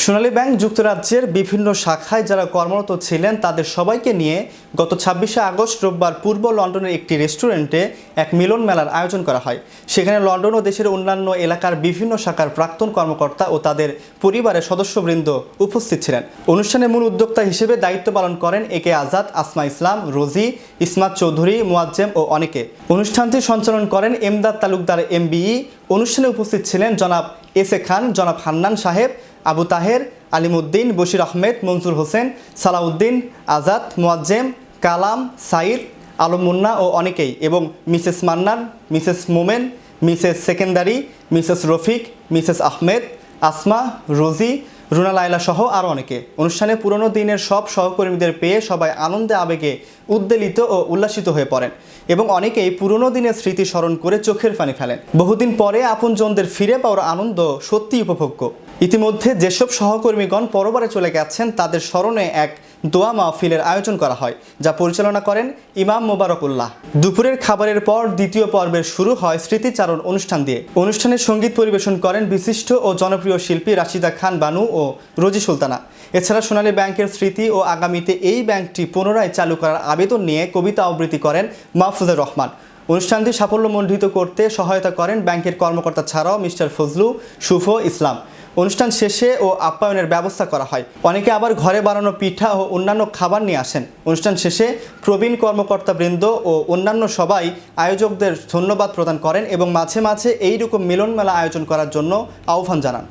সোনালী bank যুক্তরাজ্যের বিভিন্ন শাখায় যারা কর্মরত ছিলেন তাদের সবাইকে নিয়ে গত ২৬শে আগস্ট রোববার পূর্ব লন্ডনের একটি রেস্টুরেন্টে এক মিলন মেলার আয়োজন করা হয়। সেখানে লন্ডন ও দেশের অন্যান্য এলাকার বিভিন্ন শাখার প্রাক্তন কর্মকর্তা ও তাদের পরিবারের সদস্যবৃন্দ উপস্থিত ছিলেন। অনুষ্ঠানের মূল উদ্যোক্তা হিসেবে দায়িত্ব পালন করেন একে আজাদ, আসমা ইসলাম, রোজি, ইসমাত চৌধুরী, মুয়াজ্জেম ও অনেকে। অনুষ্ঠানটি সঞ্চালন করেন এমদাদ তালুকদার MBE। অনুষ্ঠানে উপস্থিত ছিলেন জনাব এস এ খান, জনাব হান্নান সাহেব, আবু তাহের, আলিমউদ্দিন, বশির আহমেদ, মনজুর হোসেন, সালাউদ্দিন, আজাদ, মুয়াজ্জেম, কালাম, সাইর, আলম মুন্না ও অনেকেই, এবং Mrs Mannan, Mrs Momen, Mrs Sekendari, Mrs Rafiq, Mrs Ahmed, Asma, Rozy, Runa Laila সহ আরও অনেকে। অনুষ্ঠানে পুরনো দিনের সব সহকর্মীদের পেয়ে সবাই আনন্দে আবেগে উদ্বেলিত ও উল্লাসিত হয়ে পড়েন এবং অনেকেই পুরনো দিনের স্মৃতি স্মরণ করে চোখের পানি ফেলেন। বহুদিন পরে আপনজনদের ফিরে পাওয়ার আনন্দ সত্যিই উপভোগ্য। ইতিমধ্যে যেসব সহকর্মীগণ পরবারে চলে গেছেন তাদের স্মরণে এক দোয়া মাহফিলের আয়োজন করা হয়, যা পরিচালনা করেন ইমাম মোবারকুল্লাহ। দুপুরের খাবারের পর দ্বিতীয় পর্বের শুরু হয় স্মৃতিচারণ অনুষ্ঠান দিয়ে। অনুষ্ঠানে সঙ্গীত পরিবেশন করেন বিশিষ্ট ও জনপ্রিয় শিল্পী রাশিদা খান বানু ও রোজি সুলতানা। এছাড়া সোনালী ব্যাংকের স্মৃতি ও আগামীতে এই ব্যাংকটি পুনরায় চালু করার আবেদন নিয়ে কবিতা আবৃত্তি করেন মাহফুজুর রহমান। অনুষ্ঠানটি সাফল্যমণ্ডিত করতে সহায়তা করেন ব্যাংকের কর্মকর্তা ছাড়াও মিস্টার ফজলু, শুভ, ইসলাম। অনুষ্ঠান শেষে ও আপ্যায়নের ব্যবস্থা করা হয়। অনেকে আবার ঘরে বানানো পিঠা ও অন্যান্য খাবার নিয়ে আসেন। অনুষ্ঠান শেষে প্রবীণ কর্মকর্তাবৃন্দ ও অন্যান্য সবাই আয়োজকদের ধন্যবাদ প্রদান করেন এবং মাঝে মাঝে এইরকম মিলন মেলা আয়োজন করার জন্য আহ্বান জানান।